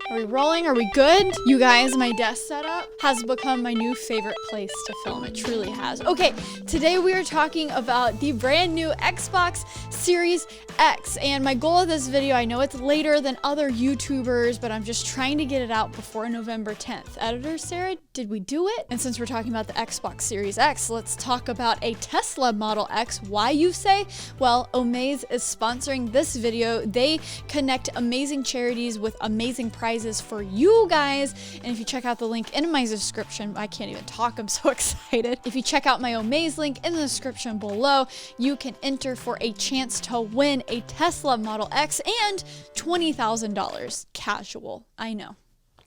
Are we rolling? Are we good? You guys, my desk setup has become my new favorite place to film. It truly has. Okay, today we are talking about the brand new Xbox Series X. And my goal of this video, I know it's later than other YouTubers, but I'm just trying to get it out before November 10th. Editor Sarah, did we do it? And since we're talking about the Xbox Series X, let's talk about a Tesla Model X. Why, you say? Well, Omaze is sponsoring this video. They connect amazing charities with amazing prizes for you guys. And if you check out the link in my description, I can't even talk, I'm so excited. If you check out my Omaze link in the description below, you can enter for a chance to win a Tesla Model X and $20,000. Casual, I know.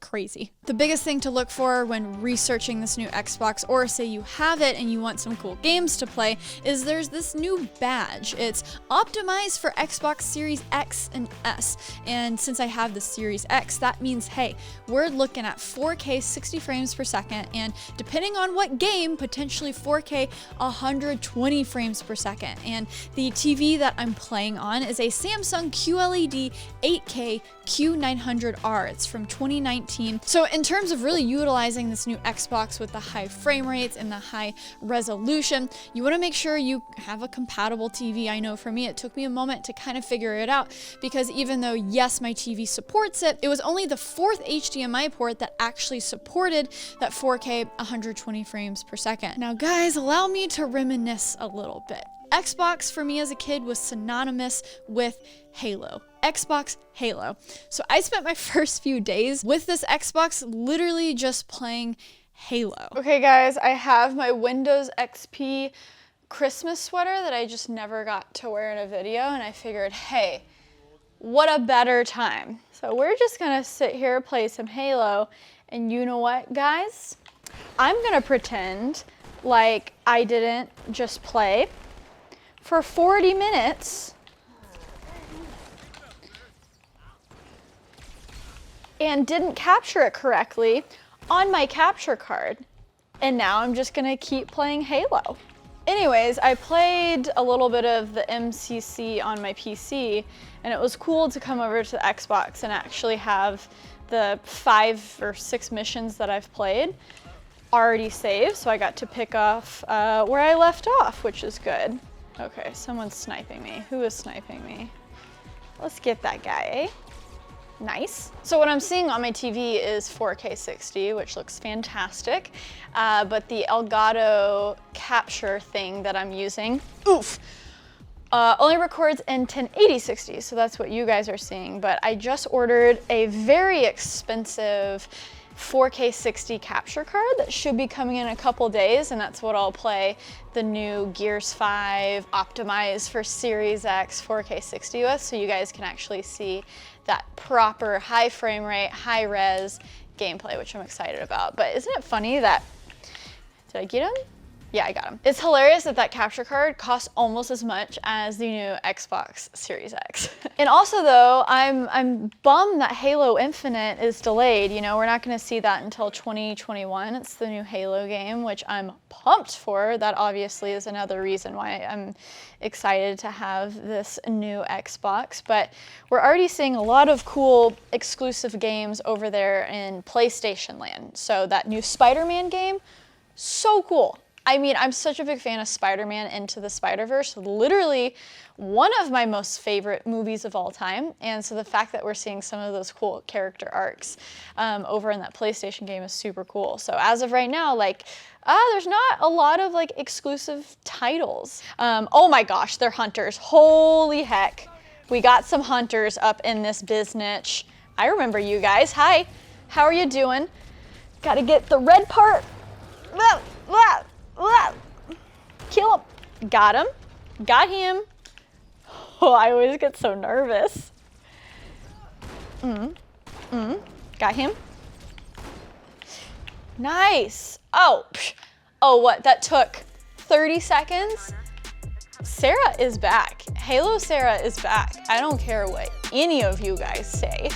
Crazy. The biggest thing to look for when researching this new Xbox, or say you have it and you want some cool games to play, is there's this new badge. It's optimized for Xbox Series X and S. And since I have the Series X, that means, hey, we're looking at 4K 60 frames per second, and depending on what game, potentially 4K 120 frames per second. And the TV that I'm playing on is a Samsung QLED 8K Q900R. It's from 2019. So in terms of really utilizing this new Xbox with the high frame rates and the high resolution, you want to make sure you have a compatible TV. I know for me, it took me a moment to kind of figure it out, because even though, yes, my TV supports it, it was only the 4th HDMI port that actually supported that 4K 120 frames per second. Now guys, allow me to reminisce a little bit. Xbox for me as a kid was synonymous with Halo. Xbox, Halo. So I spent my first few days with this Xbox literally just playing Halo. Okay guys, I have my Windows XP Christmas sweater that I just never got to wear in a video, and I figured, hey, what a better time. So we're just gonna sit here, play some Halo, and you know what, guys? I'm gonna pretend like I didn't just play for 40 minutes and didn't capture it correctly on my capture card. And now I'm just gonna keep playing Halo. Anyways, I played a little bit of the MCC on my PC, and it was cool to come over to the Xbox and actually have the 5 or 6 missions that I've played already saved. So I got to pick off where I left off, which is good. Okay, someone's sniping me. Who is sniping me? Let's get that guy, eh? Nice. So what I'm seeing on my TV is 4K 60, which looks fantastic. But the Elgato capture thing that I'm using, only records in 1080 60. So that's what you guys are seeing. But I just ordered a very expensive 4K 60 capture card that should be coming in a couple days, and that's what I'll play the new Gears 5 optimized for Series X 4K 60 with, so you guys can actually see that proper high frame rate, high res gameplay, which I'm excited about. But isn't it funny that, did I get him? Yeah, I got him. It's hilarious that that capture card costs almost as much as the new Xbox Series X. And also though, I'm bummed that Halo Infinite is delayed. You know, we're not gonna see that until 2021. It's the new Halo game, which I'm pumped for. That obviously is another reason why I'm excited to have this new Xbox. But we're already seeing a lot of cool exclusive games over there in PlayStation land. So that new Spider-Man game, so cool. I mean, I'm such a big fan of Spider-Man Into the Spider-Verse, literally one of my most favorite movies of all time. And so the fact that we're seeing some of those cool character arcs over in that PlayStation game is super cool. So as of right now, like, there's not a lot of like exclusive titles. Oh my gosh, they're hunters. Holy heck. We got some hunters up in this biznitch. I remember you guys. Hi, how are you doing? Gotta get the red part. Kill him. Got him. Got him. Oh, I always get so nervous. Got him. Nice. Oh, what? That took 30 seconds? Sara is back. Halo Sara is back. I don't care what any of you guys say.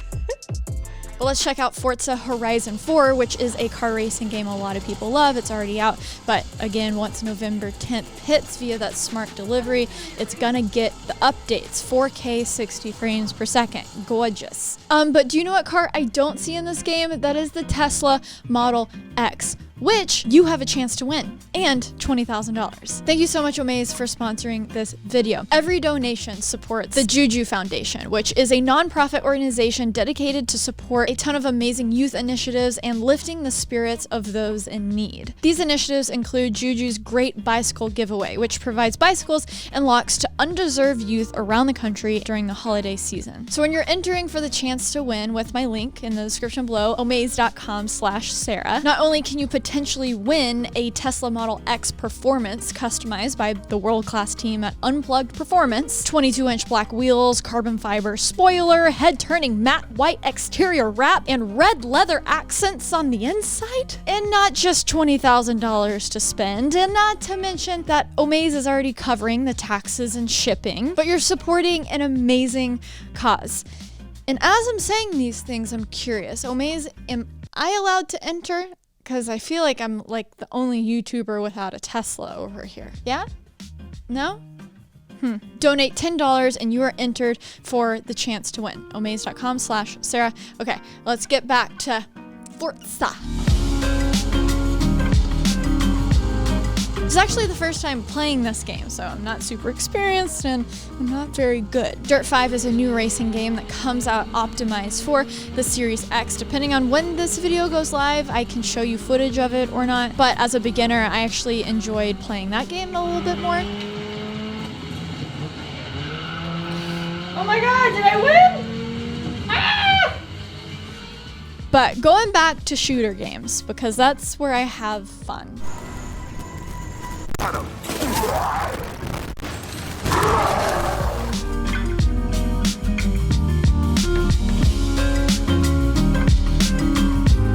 But let's check out Forza Horizon 4, which is a car racing game a lot of people love. It's already out, but again, once November 10th hits via that smart delivery, it's gonna get the updates, 4K 60 frames per second. Gorgeous. But do you know what car I don't see in this game? That is the Tesla Model X, which you have a chance to win, and $20,000. Thank you so much, Omaze, for sponsoring this video. Every donation supports the Juju Foundation, which is a nonprofit organization dedicated to support a ton of amazing youth initiatives and lifting the spirits of those in need. These initiatives include Juju's Great Bicycle Giveaway, which provides bicycles and locks to undeserved youth around the country during the holiday season. So when you're entering for the chance to win with my link in the description below, omaze.com/Sara, not only can you potentially win a Tesla Model X Performance customized by the world-class team at Unplugged Performance, 22-inch black wheels, carbon fiber spoiler, head-turning matte white exterior wrap, and red leather accents on the inside, and not just $20,000 to spend, and not to mention that Omaze is already covering the taxes and shipping, but you're supporting an amazing cause. And as I'm saying these things, I'm curious, Omaze, am I allowed to enter? Because I feel like I'm like the only YouTuber without a Tesla over here. Yeah? No? Donate $10 and you are entered for the chance to win. Omaze.com/Sara. Okay, let's get back to Forza. It's actually the first time playing this game, so I'm not super experienced and I'm not very good. Dirt 5 is a new racing game that comes out optimized for the Series X. Depending on when this video goes live, I can show you footage of it or not, but as a beginner, I actually enjoyed playing that game a little bit more. Oh my god, did I win? Ah! But going back to shooter games, because that's where I have fun.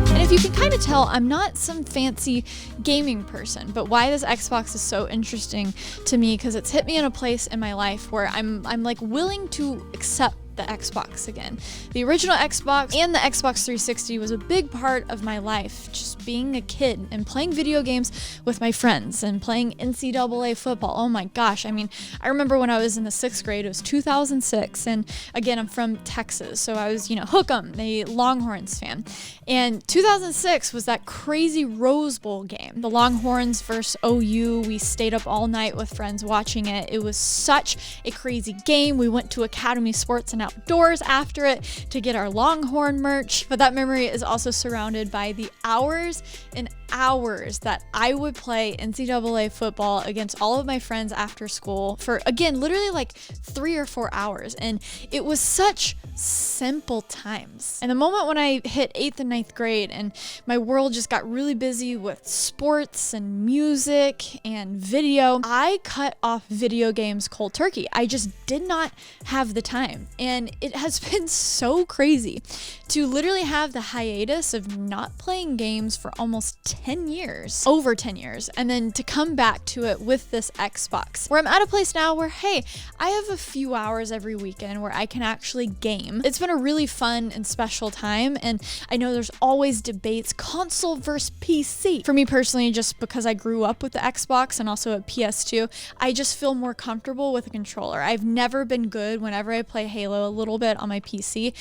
And if you can kind of tell, I'm not some fancy gaming person, but why this Xbox is so interesting to me, because it's hit me in a place in my life where I'm like willing to accept the Xbox again. The original Xbox and the Xbox 360 was a big part of my life, just being a kid and playing video games with my friends and playing NCAA football. Oh my gosh, I mean, I remember when I was in the 6th grade, it was 2006, and again, I'm from Texas, so I was, hook 'em, a Longhorns fan. And 2006 was that crazy Rose Bowl game. The Longhorns versus OU, we stayed up all night with friends watching it. It was such a crazy game. We went to Academy Sports and Outdoors after it to get our Longhorn merch. But that memory is also surrounded by the hours and hours that I would play NCAA football against all of my friends after school for, again, literally like 3 or 4 hours. And it was such simple times. And the moment when I hit 8th and 9th grade and my world just got really busy with sports and music and video, I cut off video games cold turkey. I just did not have the time. And it has been so crazy to literally have the hiatus of not playing games for almost 10 years, over 10 years, and then to come back to it with this Xbox, where I'm at a place now where, hey, I have a few hours every weekend where I can actually game. It's been a really fun and special time, and I know there's always debates, console versus PC. For me personally, just because I grew up with the Xbox and also a PS2, I just feel more comfortable with a controller. I've never been good whenever I play Halo a little bit on my PC.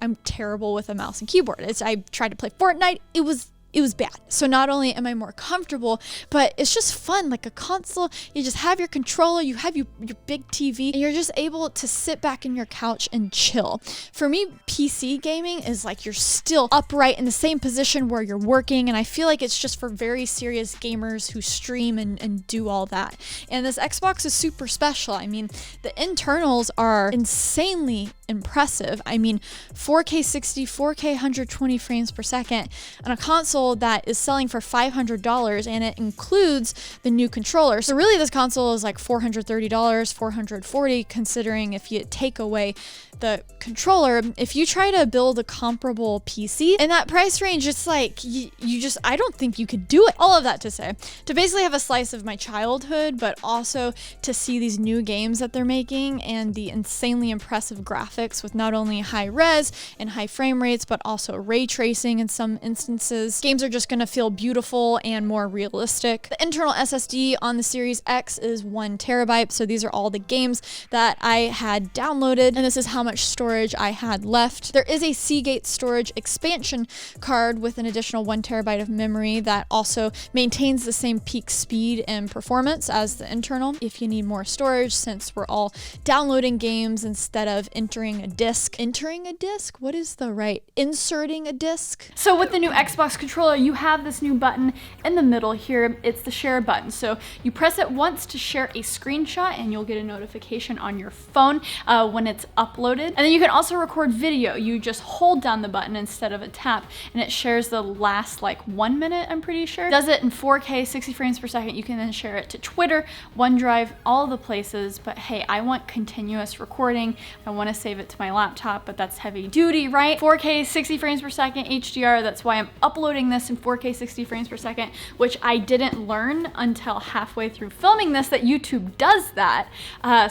I'm terrible with a mouse and keyboard. I tried to play Fortnite, it was bad. So not only am I more comfortable, but it's just fun. Like a console, you just have your controller, you have your big TV, and you're just able to sit back in your couch and chill. For me, PC gaming is like you're still upright in the same position where you're working, and I feel like it's just for very serious gamers who stream and do all that. And this Xbox is super special. I mean, the internals are insanely impressive. I mean, 4K 60, 4K 120 frames per second on a console that is selling for $500, and it includes the new controller. So really this console is like $430, $440, considering if you take away the controller. If you try to build a comparable PC in that price range, it's like I don't think you could do it. All of that to say, to basically have a slice of my childhood, but also to see these new games that they're making and the insanely impressive graphics graphics with not only high res and high frame rates, but also ray tracing in some instances. Games are just gonna feel beautiful and more realistic. The internal SSD on the Series X is 1 terabyte, so these are all the games that I had downloaded, and this is how much storage I had left. There is a Seagate storage expansion card with an additional 1 terabyte of memory that also maintains the same peak speed and performance as the internal if you need more storage, since we're all downloading games instead of entering a disc. Entering a disc? What is the right? Inserting a disc? So with the new Xbox controller, you have this new button in the middle here. It's the share button. So you press it once to share a screenshot and you'll get a notification on your phone when it's uploaded. And then you can also record video. You just hold down the button instead of a tap, and it shares the last like 1 minute, I'm pretty sure. It does it in 4K, 60 frames per second. You can then share it to Twitter, OneDrive, all the places. But hey, I want continuous recording. I want to save it to my laptop, but that's heavy duty, right? 4K, 60 frames per second, HDR. That's why I'm uploading this in 4K, 60 frames per second, which I didn't learn until halfway through filming this, that YouTube does that.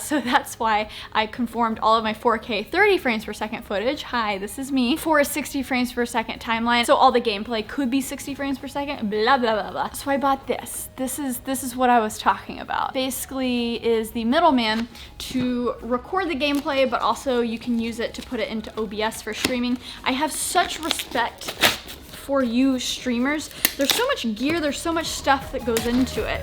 So that's why I conformed all of my 4K 30 frames per second footage, hi, this is me, for a 60 frames per second timeline. So all the gameplay could be 60 frames per second, blah, blah, blah, blah. So I bought this. This is what I was talking about. Basically is the middleman to record the gameplay, but also you can use it to put it into OBS for streaming. I have such respect for you streamers. There's so much gear, there's so much stuff that goes into it.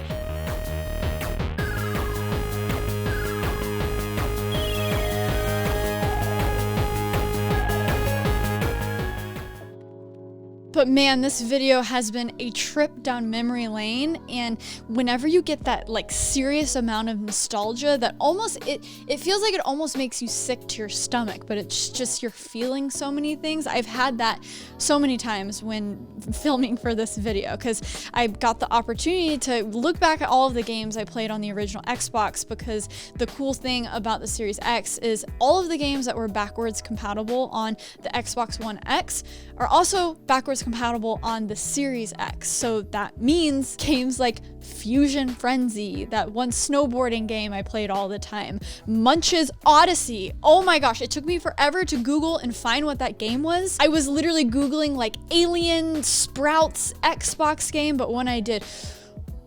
But man, this video has been a trip down memory lane, and whenever you get that like serious amount of nostalgia that almost, it feels like it almost makes you sick to your stomach, but it's just you're feeling so many things. I've had that so many times when filming for this video, because I got the opportunity to look back at all of the games I played on the original Xbox, because the cool thing about the Series X is all of the games that were backwards compatible on the Xbox One X are also backwards compatible on the Series X. So that means games like Fusion Frenzy, that one snowboarding game I played all the time, Munch's Odyssey. Oh my gosh, it took me forever to Google and find what that game was. I was literally Googling like Alien Sprouts Xbox game, but when I did,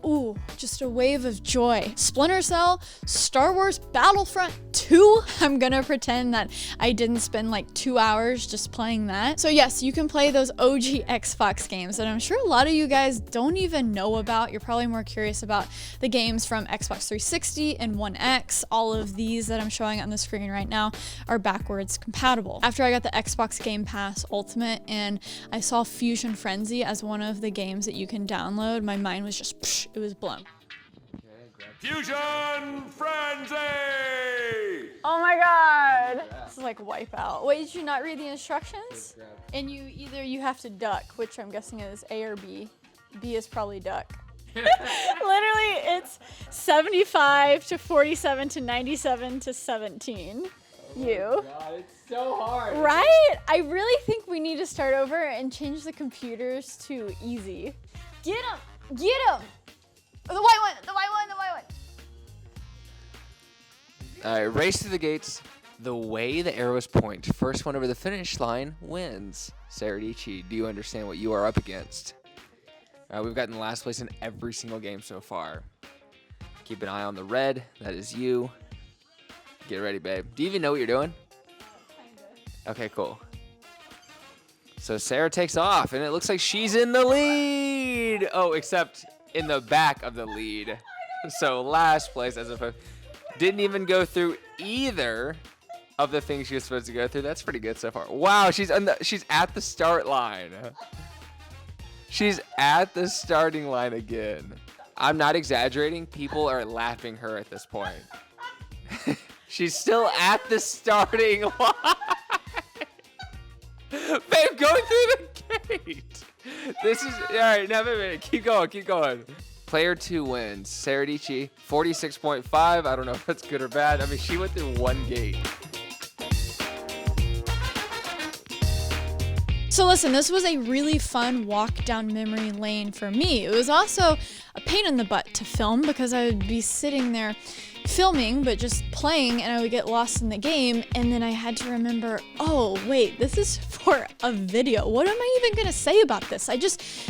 ooh, just a wave of joy. Splinter Cell, Star Wars Battlefront 2. I'm gonna pretend that I didn't spend like 2 hours just playing that. So yes, you can play those OG Xbox games that I'm sure a lot of you guys don't even know about. You're probably more curious about the games from Xbox 360 and One X. All of these that I'm showing on the screen right now are backwards compatible. After I got the Xbox Game Pass Ultimate and I saw Fusion Frenzy as one of the games that you can download, my mind was just psh, it was blown. Fusion Frenzy! Oh my god! This is like Wipeout. Wait, did you not read the instructions? And you have to duck, which I'm guessing is A or B. B is probably duck. Literally, it's 75 to 47 to 97 to 17. You. God, it's so hard. Right? I really think we need to start over and change the computers to easy. Get him! Get him! The white one! The white one! The white one! All right, race to the gates. The way the arrows point, first one over the finish line wins. Sara Dietschy, do you understand what you are up against? We've gotten last place in every single game so far. Keep an eye on the red. That is you. Get ready, babe. Do you even know what you're doing? Kinda. Okay, cool. So Sara takes off, and it looks like she's in the lead. Oh, except in the back of the lead. So last place as opposed. Didn't even go through either of the things she was supposed to go through. That's pretty good so far. Wow, she's at the start line. She's at the starting line again. I'm not exaggerating. People are laughing her at this point. She's still at the starting line. Babe, go through the gate. This is, all right, now, wait, keep going, keep going. Player 2 wins. Sara Dietschy, 46.5. I don't know if that's good or bad. I mean, she went through one gate. So listen, this was a really fun walk down memory lane for me. It was also a pain in the butt to film because I would be sitting there filming, but just playing, and I would get lost in the game, and then I had to remember, oh wait, this is for a video. What am I even gonna say about this?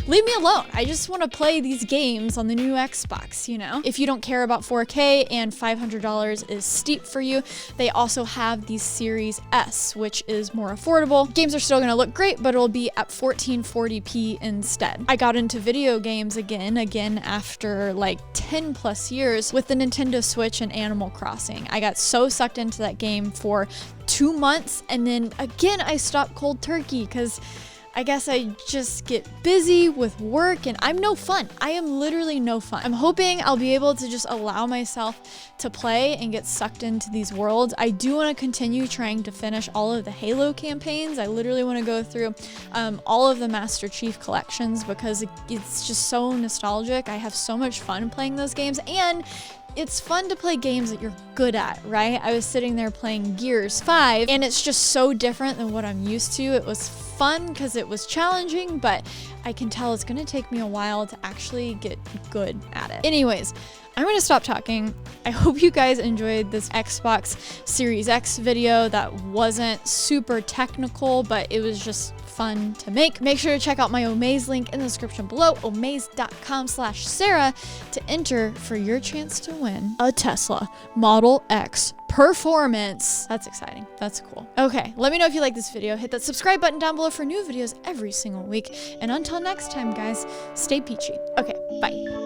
Leave me alone. I just want to play these games on the new Xbox, you know? If you don't care about 4K and $500 is steep for you, they also have the Series S, which is more affordable. Games are still gonna look great, but it'll be at 1440p instead. I got into video games again after like 10 plus years with the Nintendo Switch and Animal Crossing. I got so sucked into that game for 2 months, and then again I stopped cold turkey because I guess I just get busy with work and I'm no fun. I am literally no fun. I'm hoping I'll be able to just allow myself to play and get sucked into these worlds. I do want to continue trying to finish all of the Halo campaigns. I literally want to go through all of the Master Chief collections because it's just so nostalgic. I have so much fun playing those games, and it's fun to play games that you're good at, right? I was sitting there playing Gears 5, and it's just so different than what I'm used to. It was fun because it was challenging, but I can tell it's gonna take me a while to actually get good at it. Anyways, I'm gonna stop talking. I hope you guys enjoyed this Xbox Series X video that wasn't super technical, but it was just fun to make. Make sure to check out my Omaze link in the description below, omaze.com/Sara, to enter for your chance to win a Tesla Model X Performance. That's exciting. That's cool. Okay, let me know if you like this video. Hit that subscribe button down below for new videos every single week. And until next time, guys, stay peachy. Okay, bye.